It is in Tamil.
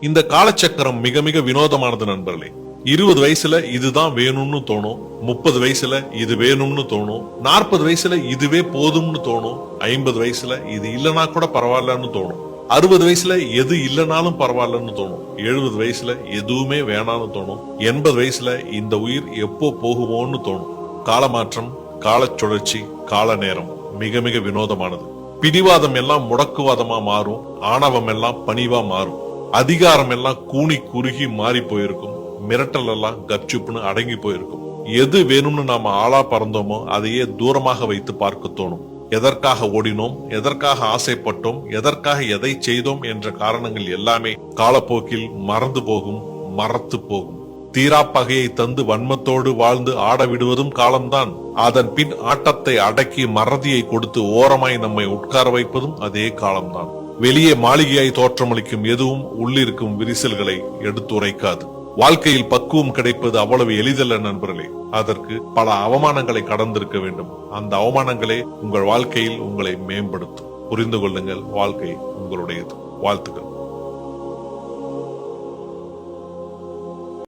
இந்த காலச்சக்கரம் மிக மிக வினோதமானது நண்பர்களே. 20 வயசுல இதுதான் வேணும்னு தோணும், 30 வயசுல இது வேணும்னு தோணும், 40 வயசுல இதுவே போதும்னு தோணும், 50 வயசுல இது இல்லனா கூட பரவாயில்லன்னு தோணும், 60 வயசுல எது இல்லனாலும் பரவாயில்லன்னு தோணும், 70 வயசுல எதுவுமே வேணாம்னு தோணும், 80 வயசுல இந்த உயிர் எப்போ போகுமோன்னு தோணும். காலமாற்றம், கால சுழற்சி, கால நேரம் மிக மிக வினோதமானது. பிடிவாதம் எல்லாம் முடக்குவாதமா மாறும், ஆணவம் எல்லாம் பணிவா மாறும், அதிகாரம் எல்லாம் கூனி குறுகி மாறி போயிருக்கும், மிரட்டல் எல்லாம் கப்சுப்புன்னு அடங்கி போயிருக்கும். எது வேணும்னு நாம ஆளா பறந்தோமோ அதையே தூரமாக வைத்து பார்க்க தோணும். எதற்காக ஓடினோம், எதற்காக ஆசைப்பட்டோம், எதற்காக எதை செய்தோம் என்ற காரணங்கள் எல்லாமே காலப்போக்கில் மறந்து போகும், மறத்து போகும். தீரா பகையை தந்து வன்மத்தோடு வாழ்ந்து ஆட விடுவதும் காலம்தான். அதன் பின் ஆட்டத்தை அடக்கி மறதியை கொடுத்து ஓரமாய் நம்மை உட்கார வைப்பதும் அதே காலம்தான். வெளியே மாளிகையாய் தோற்றமளிக்கும் எதுவும் உள்ளிருக்கும் விரிசல்களை எடுத்துரைக்காது. வாழ்க்கையில் பக்குவம் கிடைப்பது அவ்வளவு எளிதல்ல நண்பர்களே. அதற்கு பல அவமானங்களை கடந்திருக்க வேண்டும். அந்த அவமானங்களே உங்கள் வாழ்க்கையில் உங்களை மேம்படுத்தும். புரிந்து கொள்ளுங்கள், வாழ்க்கை உங்களுடையது. வாழ்த்துக்கள்.